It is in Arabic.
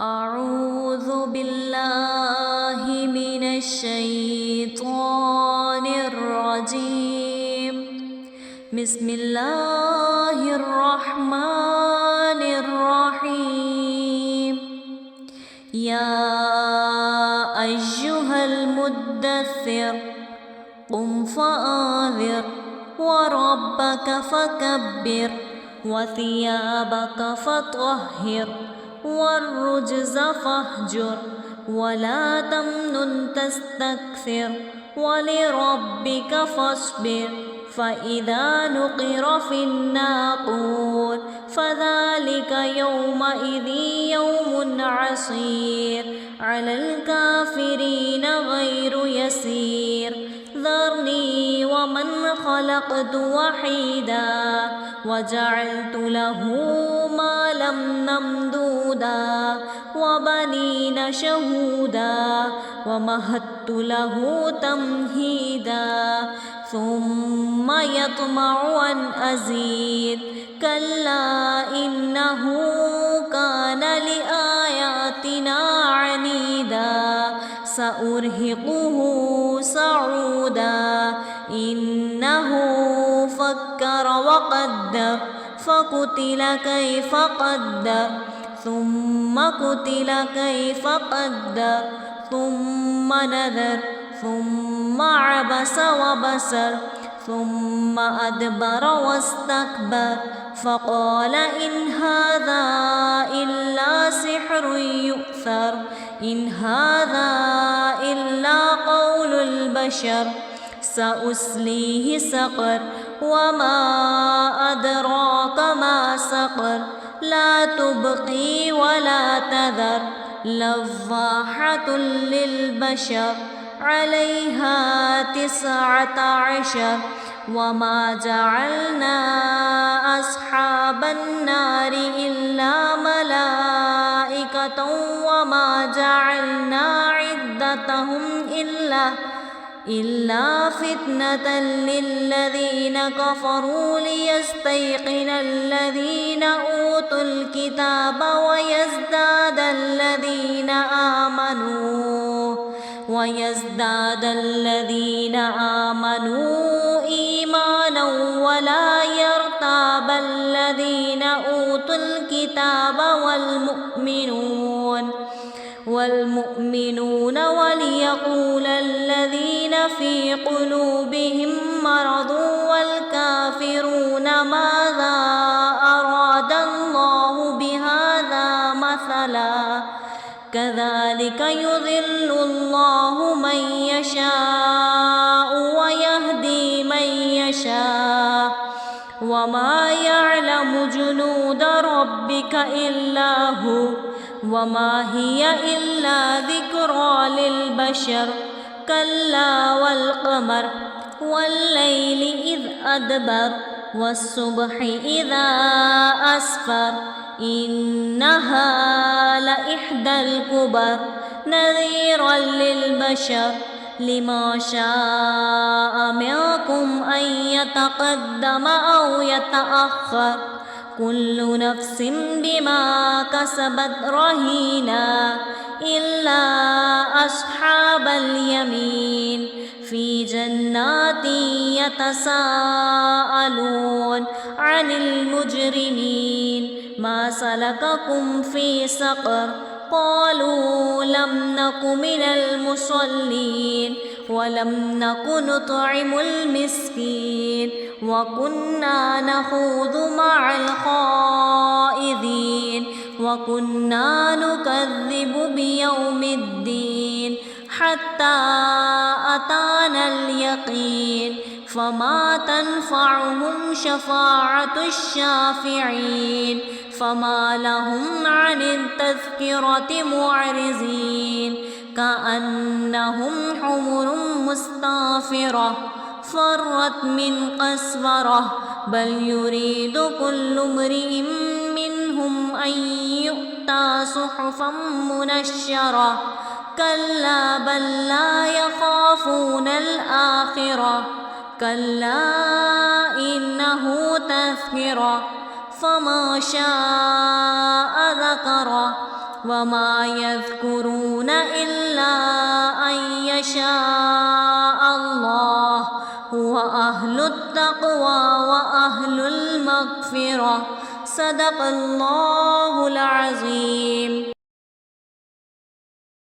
أعوذ بالله من الشيطان الرجيم. بسم الله الرحمن الرحيم. يا أيها المدثر قم فأنذر وربك فكبر وثيابك فطهر والرجز فاهجر ولا تمنن تستكثر ولربك فاصبر. فإذا نقر في الناقور فذلك يومئذ يوم عسير على الكافرين غير يسير. ذرني ومن خلقت وحيدا وجعلت له مالا ممدودا وبنين شهودا ومهدت له تمهيدا ثم يطمع أن أزيد. كلا إنه كان لآياتنا عنيدا سأرهقه صعودا. إنه فكر وقدر فقتل كيف قدر ثم قتل كيف قدر ثم نذر ثم عبس وبسر ثم أدبر واستكبر فقال إن هذا إلا سحر يؤثر إن هذا إلا قول البشر. سأصليه سقر وما أدراك ما سقر لا تبقي ولا تذر لضاحة للبشر عليها 19. وما جعلنا أصحاب النار إلا ملائكة وما جعلنا عدتهم إلا فتنة للذين كفروا ليستيقن الذين أوتوا الكتاب ويزداد الذين آمنوا إيمانا ولا يرتاب الذين أوتوا الكتاب والمؤمنون وليقول الذين في قلوبهم مرض والكافرون ماذا أراد الله بهذا مثلا. كذلك يضل الله من يشاء ويهدي من يشاء وما يعلم جنود ربك إلا هو وما هي إلا ذكرى للبشر. كلا والقمر والليل إذ أدبر والصبح إذا أسفر إنها لإحدى الكبر نذيرا للبشر. لمن شاء منكم أن يتقدم أو يتأخر كل نفس بما كسبت رهينا إلا أصحاب اليمين في جنات يتساءلون عن المجرمين ما سلككم في سقر قالوا لم نك من المصلين ولم نك نطعم المسكين وكنا نخوض مع الخائضين وكنا نكذب بيوم الدين حتى أتانا اليقين. فما تنفعهم شفاعة الشافعين فما لهم عن التذكرة معرضين كأنهم حمر مستنفرة فرت من قسورة بل يريد كل امرئ منهم أن يؤتى صحفا منشرة. كلا بل لا يخافون الآخرة كلا إنه تذكرة فما شاء ذكره وما يذكرون إلا أن يشاء الله هو أهل التقوى وأهل المغفرة. صدق الله العظيم.